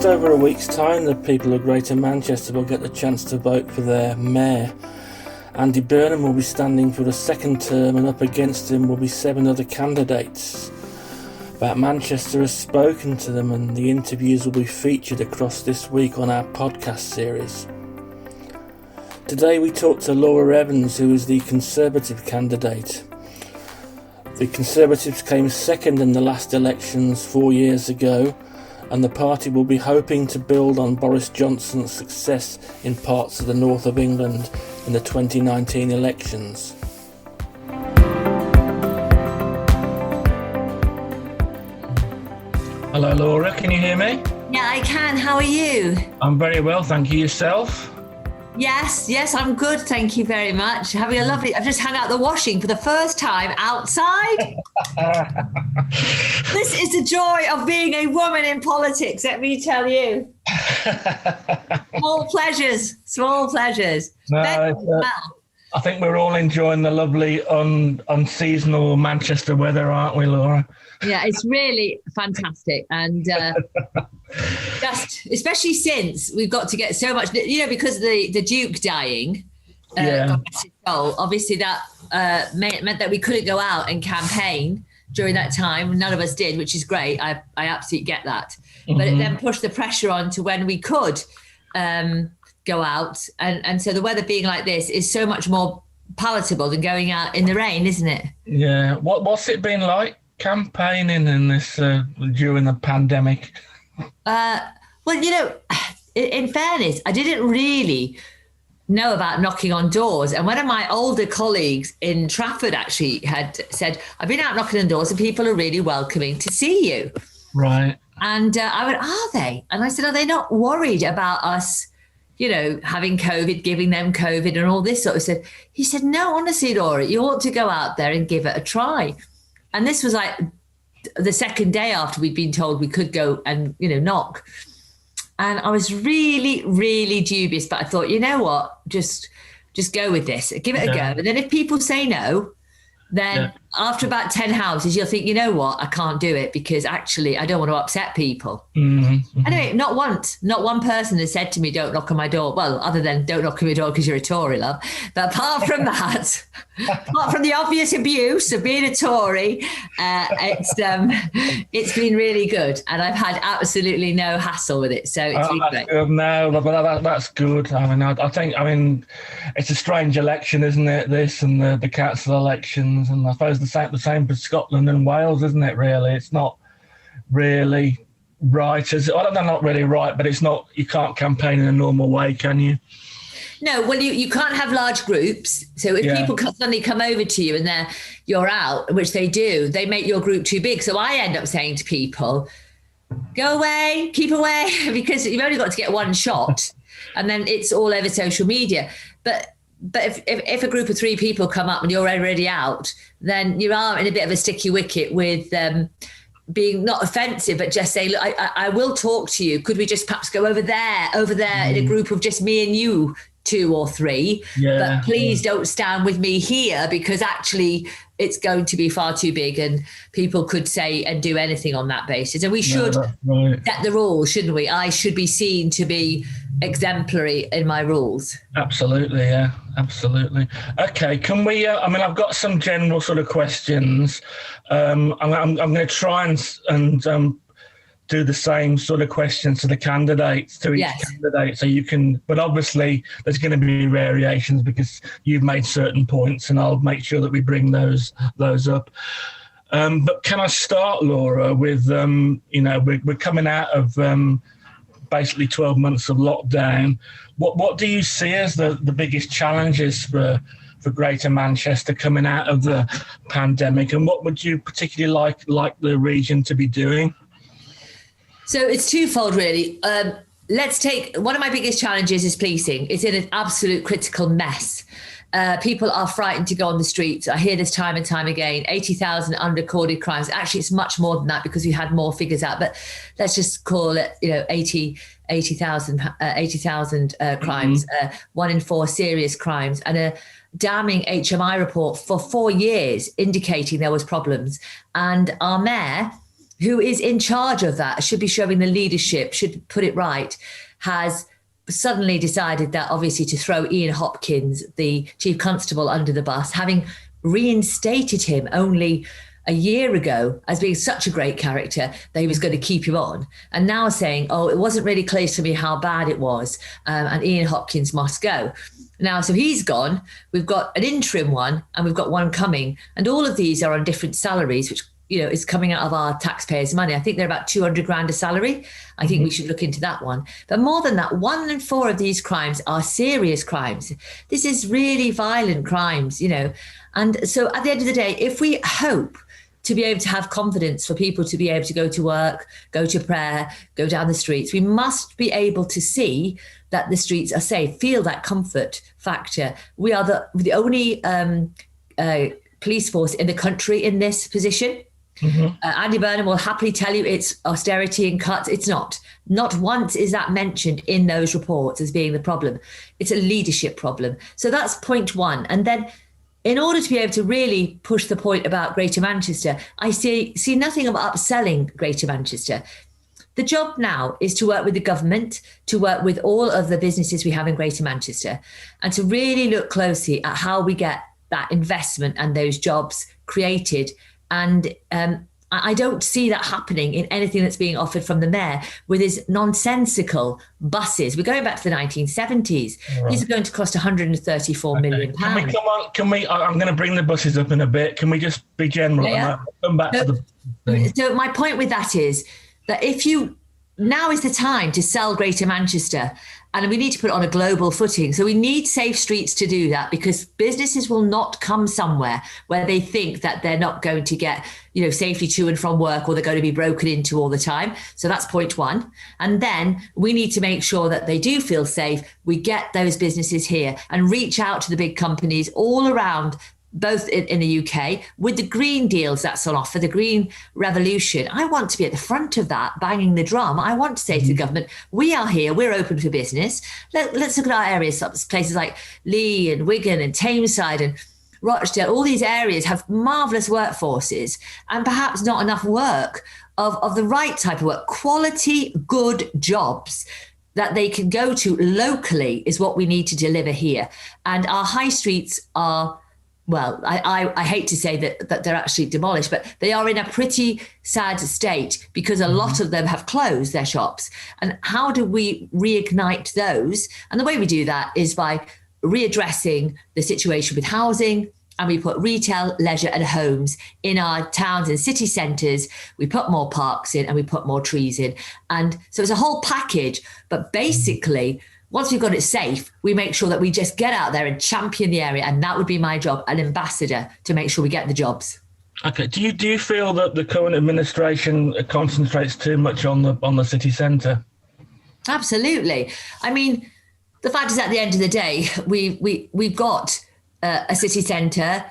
just over a week's time, the people of Greater Manchester will get the chance to vote for their mayor. Andy Burnham will be standing for a second term, and up against him will be 7 other candidates. About Manchester has spoken to them, and the interviews will be featured across this week on our podcast series. Today we talked to Laura Evans, who is the Conservative candidate. The Conservatives came second in the last elections 4 years ago, and the party will be hoping to build on Boris Johnson's success in parts of the north of England in the 2019 elections. Hello Laura, can you hear me? Yeah, I can. How are you? I'm very well, thank you. Yourself? Yes, I'm good. Thank you very much. Having a lovely... I've just hung out the washing for the first time outside. This is the joy of being a woman in politics, let me tell you. Small pleasures. No, I think we're all enjoying the lovely unseasonal Manchester weather, aren't we, Laura? Yeah, it's really fantastic. And just, especially since we've got to get so much, because of the Duke dying, obviously that meant that we couldn't go out and campaign during that time. None of us did, which is great. I absolutely get that. Mm-hmm. But it then pushed the pressure on to when we could go out. And so the weather being like this is so much more palatable than going out in the rain, isn't it? Yeah. What's it been like campaigning in this during the pandemic? In fairness, I didn't really know about knocking on doors. And one of my older colleagues in Trafford actually had said, I've been out knocking on doors and people are really welcoming to see you. Right. And I went, are they? And I said, are they not worried about us, having COVID, giving them COVID and all this sort of stuff? He said, no, honestly, Laura, you ought to go out there and give it a try. And this was like the second day after we'd been told we could go and, knock. And I was really, really dubious, but I thought, you know what, just go with this, give it a go. And then if people say no, then after about 10 houses, you'll think, you know what, I can't do it because actually I don't want to upset people. Mm-hmm. Anyway, not one person has said to me, don't knock on my door. Well, other than don't knock on my door because you're a Tory, love. But apart from that, apart from the obvious abuse of being a Tory, it's been really good. And I've had absolutely no hassle with it. So it's been great. Good. No, that's good. I think it's a strange election, isn't it? This and the council elections. And I suppose the same for Scotland and Wales, isn't it, really? It's not really right. Not really right, but it's not, you can't campaign in a normal way, can you? No, well, you can't have large groups. So if people suddenly come over to you and you're out, which they do, they make your group too big. So I end up saying to people, go away, keep away, because you've only got to get one shot and then it's all over social media. But if a group of 3 people come up and you're already out, then you are in a bit of a sticky wicket with being not offensive, but just say, look, I will talk to you. Could we just perhaps go over there in a group of just me and you, 2 or 3, but please don't stand with me here because actually it's going to be far too big and people could say and do anything on that basis. And we should set the rules, shouldn't we? I should be seen to be exemplary in my rules. Absolutely, yeah, absolutely. Okay, can we, I've got some general sort of questions. I'm going to try and do the same sort of questions to the candidates, to each candidate, so you can, but obviously there's going to be variations because you've made certain points and I'll make sure that we bring those up. But can I start, Laura, with, we're coming out of basically 12 months of lockdown. What do you see as the biggest challenges for Greater Manchester coming out of the pandemic, and what would you particularly like the region to be doing? So it's twofold, really. Let's take one of my biggest challenges is policing. It's in an absolute critical mess. People are frightened to go on the streets. I hear this time and time again, 80,000 unrecorded crimes. Actually, it's much more than that because we had more figures out, but let's just call it, 80,000 crimes, 1 in 4 serious crimes, and a damning HMI report for 4 years indicating there was problems. And our mayor, who is in charge of that, should be showing the leadership, should put it right, has suddenly decided that obviously to throw Ian Hopkins, the chief constable, under the bus, having reinstated him only a year ago as being such a great character that he was going to keep him on, and now saying, oh, it wasn't really clear to me how bad it was, and Ian Hopkins must go. Now, so he's gone. We've got an interim one and we've got one coming, and all of these are on different salaries, which, you know, is coming out of our taxpayers' money. I think they're about 200 grand a salary. I think we should look into that one. But more than that, 1 in 4 of these crimes are serious crimes. This is really violent crimes, you know. And so at the end of the day, if we hope to be able to have confidence for people to be able to go to work, go to prayer, go down the streets, we must be able to see that the streets are safe, feel that comfort factor. We are the only police force in the country in this position. Andy Burnham will happily tell you it's austerity and cuts. It's not. Not once is that mentioned in those reports as being the problem. It's a leadership problem. So that's point one. And then in order to be able to really push the point about Greater Manchester, I see nothing of upselling Greater Manchester. The job now is to work with the government, to work with all of the businesses we have in Greater Manchester, and to really look closely at how we get that investment and those jobs created. And I don't see that happening in anything that's being offered from the mayor with his nonsensical buses. We're going back to the 1970s. Right. These are going to cost 134 million pounds. Can we, I'm going to bring the buses up in a bit. Can we just be general? Yeah. Come back to the thing. So my point with that is that now is the time to sell Greater Manchester, and we need to put it on a global footing. So we need safe streets to do that, because businesses will not come somewhere where they think that they're not going to get, you know, safely to and from work, or they're going to be broken into all the time. So that's point one. And then we need to make sure that they do feel safe. We get those businesses here and reach out to the big companies all around, both in the UK, with the green deals that's on offer, the green revolution. I want to be at the front of that, banging the drum. I want to say to the government, we are here, we're open for business. Let's look at our areas, places like Lee and Wigan and Tameside and Rochdale. All these areas have marvellous workforces and perhaps not enough work of the right type of work, quality, good jobs that they can go to locally is what we need to deliver here. And our high streets are, well, I hate to say that they're actually demolished, but they are in a pretty sad state because a lot of them have closed their shops. And how do we reignite those? And the way we do that is by readdressing the situation with housing, and we put retail, leisure and homes in our towns and city centres. We put more parks in and we put more trees in. And so it's a whole package, but basically, once we've got it safe, we make sure that we just get out there and champion the area. And that would be my job, an ambassador, to make sure we get the jobs. Okay. Do you feel that the current administration concentrates too much on the city centre? Absolutely. I mean, the fact is, at the end of the day, we've got a city centre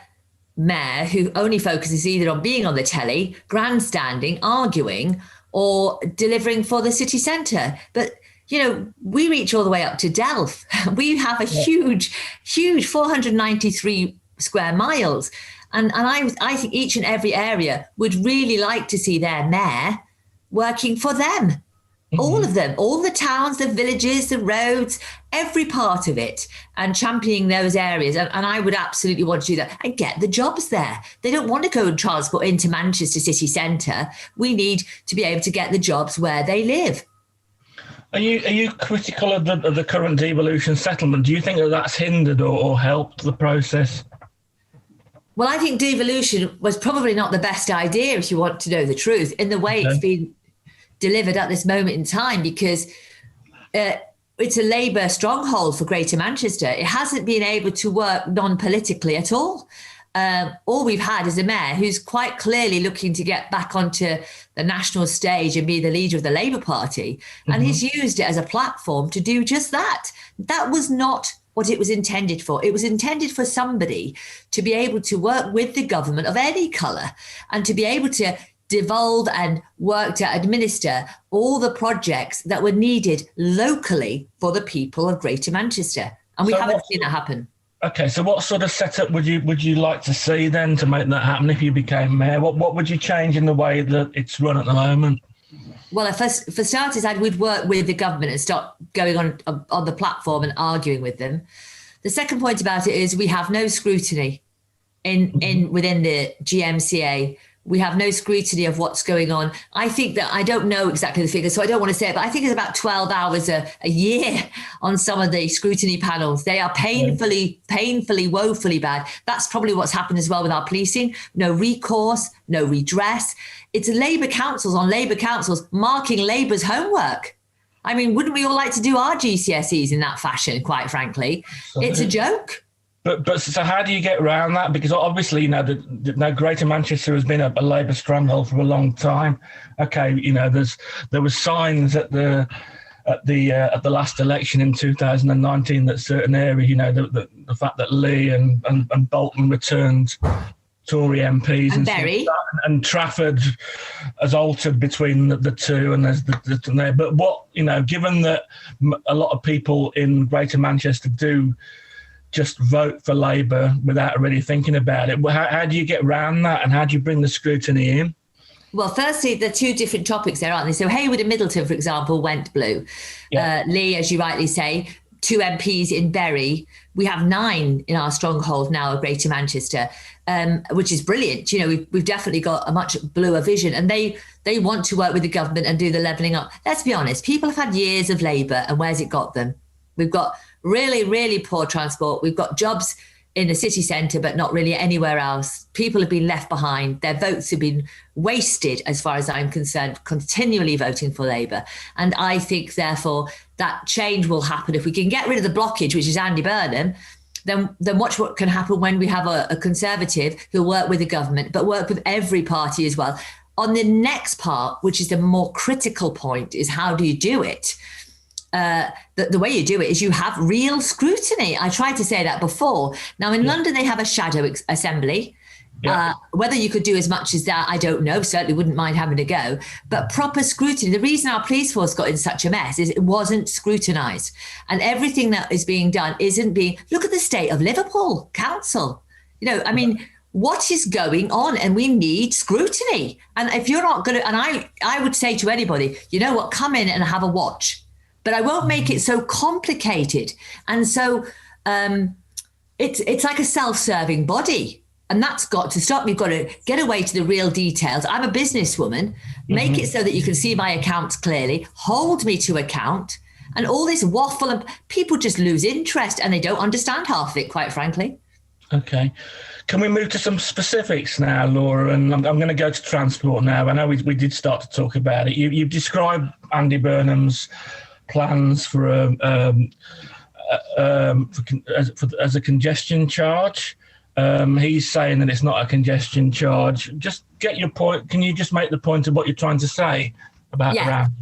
mayor who only focuses either on being on the telly, grandstanding, arguing, or delivering for the city centre. But you know, we reach all the way up to Delft. We have a huge 493 square miles. And I think each and every area would really like to see their mayor working for them. All of them, all the towns, the villages, the roads, every part of it, and championing those areas. And I would absolutely want to do that and get the jobs there. They don't want to go and transport into Manchester city centre. We need to be able to get the jobs where they live. Are you critical of the current devolution settlement? Do you think that that's hindered or helped the process? Well, I think devolution was probably not the best idea, if you want to know the truth, in the way it's been delivered at this moment in time, because it's a Labour stronghold for Greater Manchester. It hasn't been able to work non-politically at all. All we've had is a mayor who's quite clearly looking to get back onto the national stage and be the leader of the Labour Party. And he's used it as a platform to do just that. That was not what it was intended for. It was intended for somebody to be able to work with the government of any colour and to be able to devolve and work to administer all the projects that were needed locally for the people of Greater Manchester. And we haven't seen that happen. Okay, so what sort of setup would you like to see then to make that happen if you became mayor? What would you change in the way that it's run at the moment? Well, for starters, I would work with the government and start going on the platform and arguing with them. The second point about it is we have no scrutiny within the GMCA. We have no scrutiny of what's going on. I think that I don't know exactly the figures, so I don't want to say it, but I think it's about 12 hours a year on some of the scrutiny panels. They are painfully, woefully bad. That's probably what's happened as well with our policing. No recourse, no redress. It's Labour councils on Labour councils marking Labour's homework. I mean, wouldn't we all like to do our GCSEs in that fashion, quite frankly? It's a joke. But so how do you get around that? Because obviously, the Greater Manchester has been a Labour stronghold for a long time. Okay, there was signs at the last election in 2019 that certain areas, the fact that Lee and Bolton returned Tory MPs and Trafford has altered between the two, and there's the but what given that a lot of people in Greater Manchester do just vote for Labour without really thinking about it. How do you get around that, and how do you bring the scrutiny in? Well, firstly, there are two different topics there, aren't they? So Hayward and Middleton, for example, went blue. Yeah. Lee, as you rightly say, 2 MPs in Bury. We have 9 in our stronghold now of Greater Manchester, which is brilliant. We've definitely got a much bluer vision, and they want to work with the government and do the levelling up. Let's be honest, people have had years of Labour, and where's it got them? We've got really, really poor transport. We've got jobs in the city centre, but not really anywhere else. People have been left behind. Their votes have been wasted, as far as I'm concerned, continually voting for Labour. And I think, therefore, that change will happen if we can get rid of the blockage, which is Andy Burnham. Then watch what can happen when we have a Conservative who'll work with the government, but work with every party as well. On the next part, which is the more critical point, is how do you do it? The way you do it is you have real scrutiny. I tried to say that before. Now, in London, they have a shadow assembly. Yeah. Whether you could do as much as that, I don't know. Certainly wouldn't mind having a go. But proper scrutiny. The reason our police force got in such a mess is it wasn't scrutinised. And everything that is being done isn't being... Look at the state of Liverpool Council. What is going on? And we need scrutiny. And if you're not going to... And I would say to anybody, come in and have a watch. But I won't make it so complicated. And so it's like a self-serving body. And that's got to stop. We've got to get away to the real details. I'm a businesswoman. Make it so that you can see my accounts clearly. Hold me to account. And all this waffle, and people just lose interest and they don't understand half of it, quite frankly. Okay. Can we move to some specifics now, Laura? And I'm going to go to transport now. I know we did start to talk about it. You've described Andy Burnham's plans as a congestion charge. He's saying that it's not a congestion charge. Just get your point. Can you just make the point of what you're trying to say about around?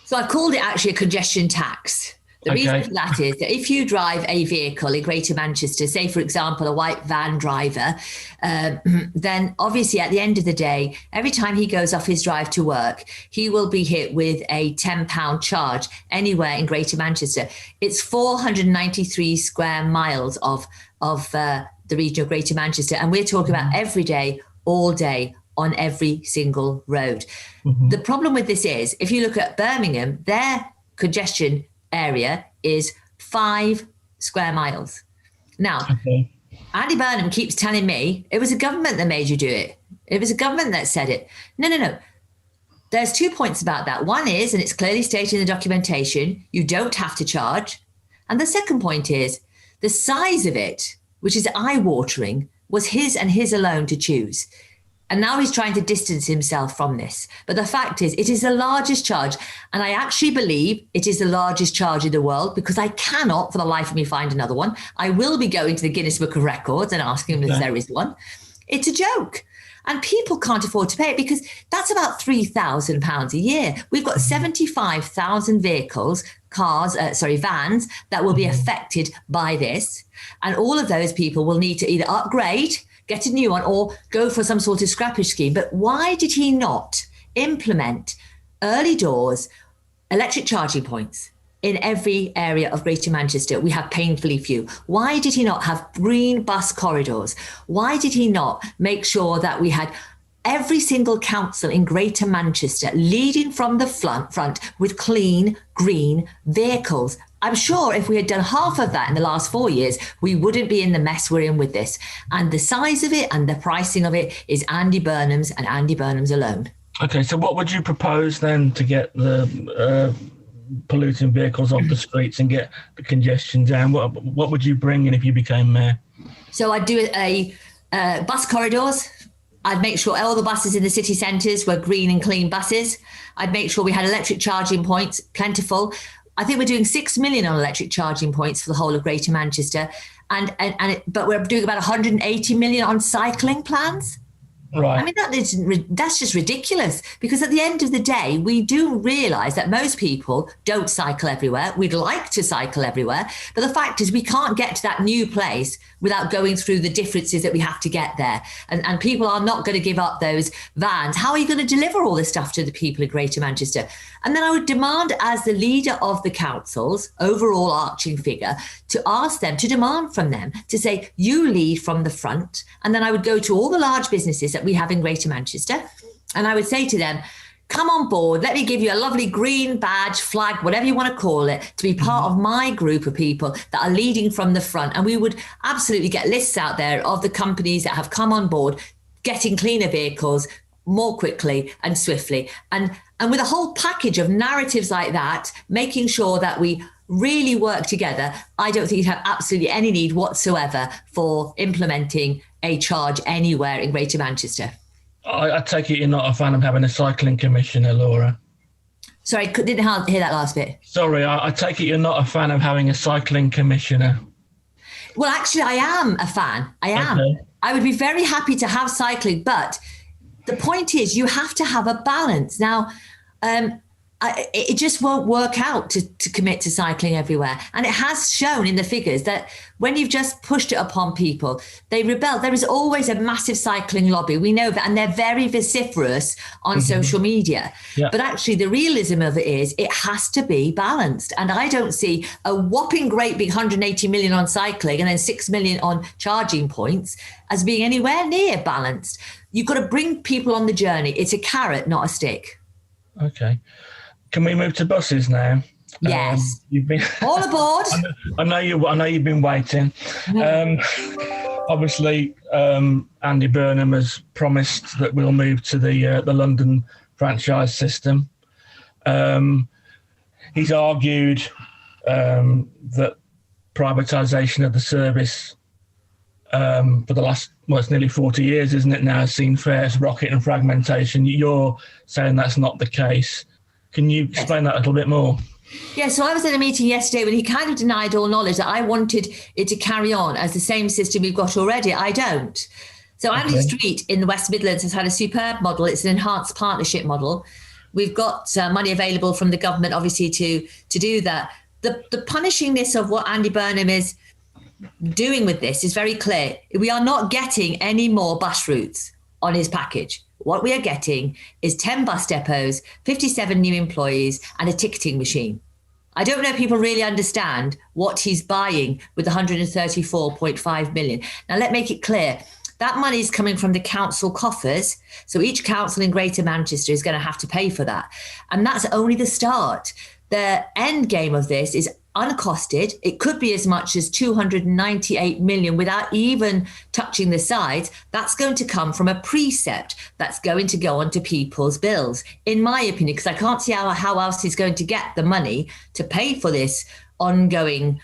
So I've called it actually a congestion tax. The reason for that is that if you drive a vehicle in Greater Manchester, say, for example, a white van driver, then obviously at the end of the day, every time he goes off his drive to work, he will be hit with a £10 charge anywhere in Greater Manchester. It's 493 square miles of the region of Greater Manchester. And we're talking about every day, all day, on every single road. Mm-hmm. The problem with this is, if you look at Birmingham, their congestion area is 5 square miles. Now, Andy Burnham keeps telling me it was a government that made you do it. It was a government that said it. No. There's 2 points about that. One is, and it's clearly stated in the documentation, you don't have to charge. And the second point is the size of it, which is eye-watering, was his and his alone to choose. And now he's trying to distance himself from this. But the fact is, it is the largest charge. And I actually believe it is the largest charge in the world, because I cannot for the life of me find another one. I will be going to the Guinness Book of Records and asking them if there is one. It's a joke. And people can't afford to pay it, because that's about £3,000 a year. We've got 75,000 vehicles, vans that will be affected by this. And all of those people will need to either upgrade, get a new one, or go for some sort of scrappage scheme. But why did he not implement early doors, electric charging points? in every area of Greater Manchester. We have painfully few. Why did he not have green bus corridors? Why did he not make sure that we had every single council in Greater Manchester leading from the front with clean, green vehicles? I'm sure if we had done half of that in the last 4 years, we wouldn't be in the mess we're in with this. And the size of it and the pricing of it is Andy Burnham's and Andy Burnham's alone. Okay, so what would you propose then to get the polluting vehicles off the streets and get the congestion down? What would you bring in if you became mayor? So I'd do a bus corridors. I'd make sure all the buses in the city centres were green and clean buses. I'd make sure we had electric charging points, plentiful. I think we're doing 6 million on electric charging points for the whole of Greater Manchester, but we're doing about 180 million on cycling plans. Right. I mean, that's just ridiculous, because at the end of the day, we do realise that most people don't cycle everywhere. We'd like to cycle everywhere. But the fact is we can't get to that new place without going through the differences that we have to get there. And people are not going to give up those vans. How are you going to deliver all this stuff to the people in Greater Manchester? And then I would demand, as the leader of the councils, overall arching figure, to ask them, to demand from them, to say, you lead from the front. And then I would go to all the large businesses that we have in Greater Manchester, and I would say to them, come on board, let me give you a lovely green badge, flag, whatever you want to call it, to be part of my group of people that are leading from the front. And we would absolutely get lists out there of the companies that have come on board, getting cleaner vehicles more quickly and swiftly. And with a whole package of narratives like that, making sure that we really work together, I don't think you'd have absolutely any need whatsoever for implementing a charge anywhere in Greater Manchester. I take it you're not a fan of having a cycling commissioner, Laura? Sorry, didn't hear that last bit. Sorry, I take it you're not a fan of having a cycling commissioner? Well, actually, I am a fan. I am. Okay. I would be very happy to have cycling, but the point is you have to have a balance. Now, it just won't work out to commit to cycling everywhere. And it has shown in the figures that when you've just pushed it upon people, they rebel. There is always a massive cycling lobby. We know that. And they're very vociferous on social media. Yeah. But actually, the realism of it is it has to be balanced. And I don't see a whopping great big 180 million on cycling and then 6 million on charging points as being anywhere near balanced. You've got to bring people on the journey. It's a carrot, not a stick. Okay. Can we move to buses now? Yes. You've been all aboard. I know you've been waiting. Obviously, Andy Burnham has promised that we'll move to the London franchise system. He's argued that privatisation of the service for the last, it's nearly 40 years, isn't it now, has seen fares rocket and fragmentation. You're saying that's not the case. Can you explain that a little bit more? Yeah, so I was at a meeting yesterday when he kind of denied all knowledge that I wanted it to carry on as the same system we've got already. I don't. So Andy Street in the West Midlands has had a superb model. It's an enhanced partnership model. We've got money available from the government, obviously, to do that. The punishingness of what Andy Burnham is doing with this is very clear. We are not getting any more bus routes on his package. What we are getting is 10 bus depots, 57 new employees, and a ticketing machine. I don't know if people really understand what he's buying with 134.5 million. Now, let's make it clear. That money is coming from the council coffers. So each council in Greater Manchester is going to have to pay for that. And that's only the start. The end game of this is uncosted. It could be as much as 298 million without even touching the sides. That's going to come from a precept that's going to go onto people's bills, in my opinion, because I can't see how else he's going to get the money to pay for this ongoing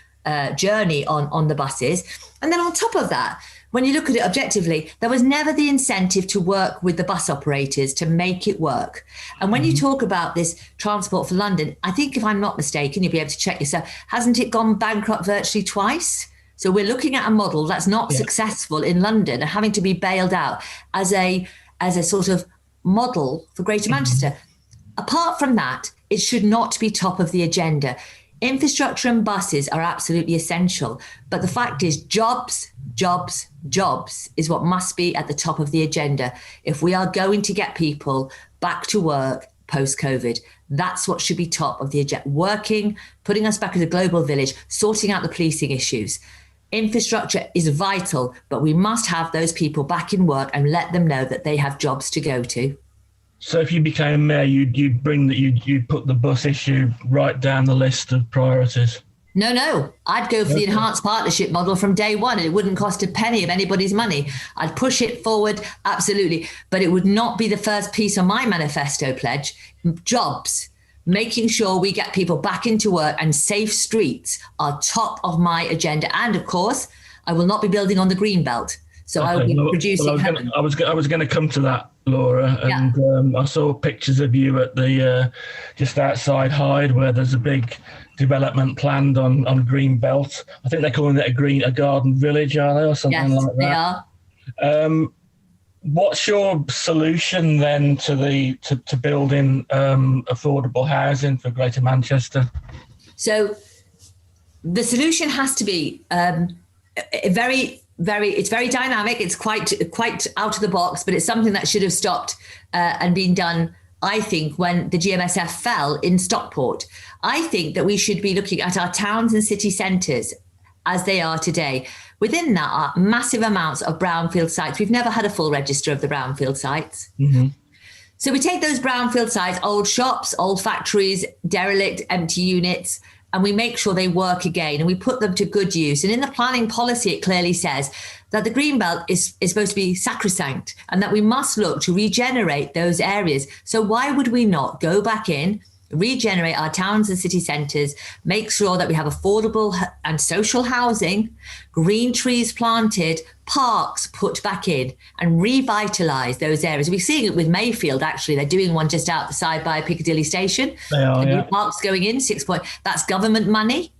journey on the buses. And then on top of that, when you look at it objectively, there was never the incentive to work with the bus operators to make it work. And when you talk about this Transport for London, I think if I'm not mistaken, you'll be able to check yourself, hasn't it gone bankrupt virtually twice? So we're looking at a model that's not successful in London and having to be bailed out as a sort of model for Greater Manchester. Apart from that, it should not be top of the agenda. Infrastructure and buses are absolutely essential. But the fact is jobs is what must be at the top of the agenda. If we are going to get people back to work, post-COVID. That's what should be top of the agenda. Working, putting us back as a global village, sorting out the policing issues. Infrastructure is vital, but we must have those people back in work and let them know that they have jobs to go to. So if you became mayor, you'd put the bus issue right down the list of priorities? No. I'd go for the enhanced partnership model from day one, and it wouldn't cost a penny of anybody's money. I'd push it forward, absolutely. But it would not be the first piece on my manifesto pledge. Jobs, making sure we get people back into work and safe streets are top of my agenda. And of course, I will not be building on the green belt. So I will be producing. I was going to come to that, Laura, and I saw pictures of you at the just outside Hyde, where there's a big development planned on green belt. I think they're calling it a garden village, are they, or something like that? They are. What's your solution then to building affordable housing for Greater Manchester? So the solution has to be it's very dynamic. It's quite out of the box, but it's something that should have stopped and been done, I think, when the GMSF fell in Stockport. I think that we should be looking at our towns and city centres as they are today. Within that are massive amounts of brownfield sites. We've never had a full register of the brownfield sites. Mm-hmm. So we take those brownfield sites, old shops, old factories, derelict, empty units, and we make sure they work again and we put them to good use. And in the planning policy, it clearly says that the Greenbelt is supposed to be sacrosanct and that we must look to regenerate those areas. So why would we not go back in, regenerate our towns and city centres, make sure that we have affordable and social housing, green trees planted, parks put back in, and revitalise those areas. We're seeing it with Mayfield, actually. They're doing one just outside by Piccadilly Station. They are, new parks going in, that's government money.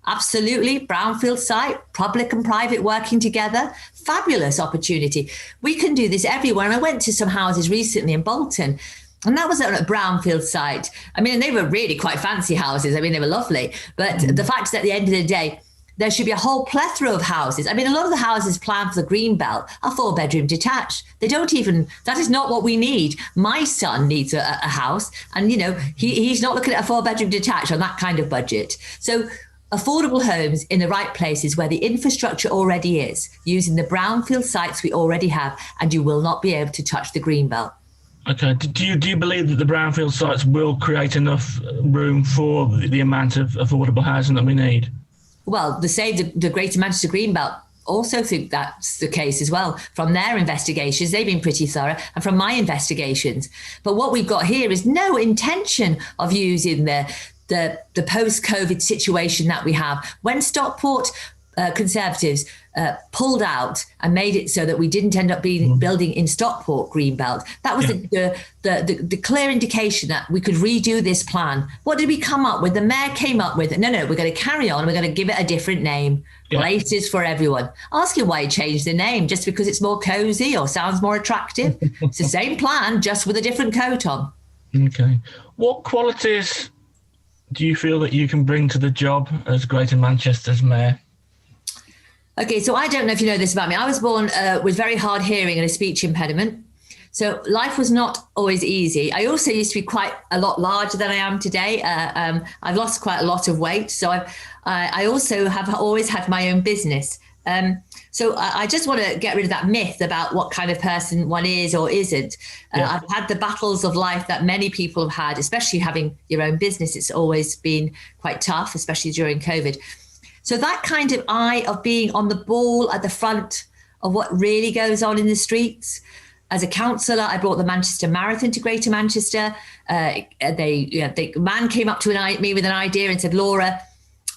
Absolutely. Brownfield site, public and private working together. Fabulous opportunity. We can do this everywhere. And I went to some houses recently in Bolton, and that was at a brownfield site. I mean, they were really quite fancy houses. I mean, they were lovely. But the fact is, at the end of the day, there should be a whole plethora of houses. I mean, a lot of the houses planned for the Greenbelt are 4-bedroom detached. That is not what we need. My son needs a house, and, he's not looking at a 4-bedroom detached on that kind of budget. So affordable homes in the right places where the infrastructure already is, using the brownfield sites we already have, and you will not be able to touch the Greenbelt. Okay. Do you believe that the brownfield sites will create enough room for the amount of affordable housing that we need? Well, the Greater Manchester Greenbelt also think that's the case as well. From their investigations, they've been pretty thorough, and from my investigations. But what we've got here is no intention of using the post-COVID situation that we have. When Stockport Conservatives pulled out and made it so that we didn't end up building in Stockport Greenbelt, that was the clear indication that we could redo this plan. What did we come up with? The mayor came up with, no, we're going to carry on. We're going to give it a different name. Yeah. Places for everyone. Ask him why he changed the name, just because it's more cozy or sounds more attractive. It's the same plan, just with a different coat on. Okay. What qualities do you feel that you can bring to the job as Greater Manchester's mayor? Okay, so I don't know if you know this about me. I was born with very hard hearing and a speech impediment. So life was not always easy. I also used to be quite a lot larger than I am today. I've lost quite a lot of weight. So I also have always had my own business. So I just want to get rid of that myth about what kind of person one is or isn't. I've had the battles of life that many people have had, especially having your own business. It's always been quite tough, especially during COVID. So that kind of eye of being on the ball at the front of what really goes on in the streets. As a councillor, I brought the Manchester Marathon to Greater Manchester. The man came up to me with an idea and said, Laura,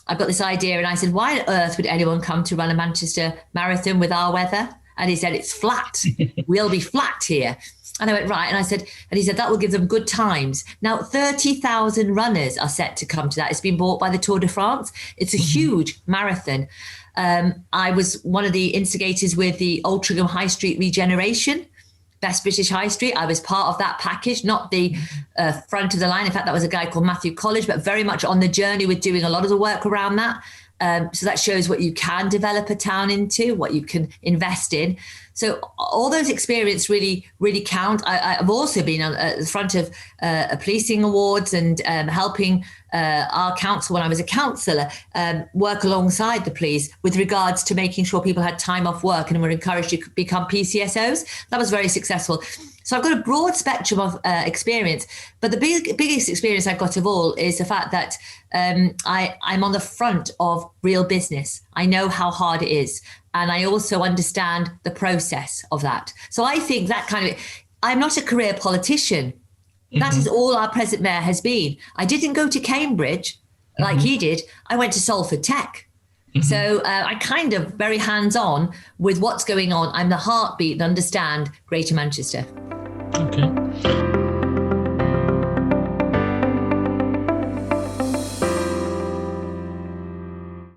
I've got this idea. And I said, why on earth would anyone come to run a Manchester Marathon with our weather? And he said, it's flat. We'll be flat here. And I went, right. And he said, that will give them good times. Now, 30,000 runners are set to come to that. It's been bought by the Tour de France. It's a huge marathon. I was one of the instigators with the Altrincham High Street regeneration, Best British High Street. I was part of that package, not the front of the line. In fact, that was a guy called Matthew College, but very much on the journey with doing a lot of the work around that. So that shows what you can develop a town into, what you can invest in. So all those experiences really, really count. I've also been at the front of policing awards and helping our council when I was a councillor work alongside the police with regards to making sure people had time off work and were encouraged to become PCSOs. That was very successful. So I've got a broad spectrum of experience, but the biggest experience I've got of all is the fact that I'm on the front of real business. I know how hard it is. And I also understand the process of that. So I think that kind of, I'm not a career politician. Mm-hmm. That is all our present mayor has been. I didn't go to Cambridge like he did. I went to Salford Tech. Mm-hmm. So I kind of very hands-on with what's going on. I'm the heartbeat and understand Greater Manchester. Okay.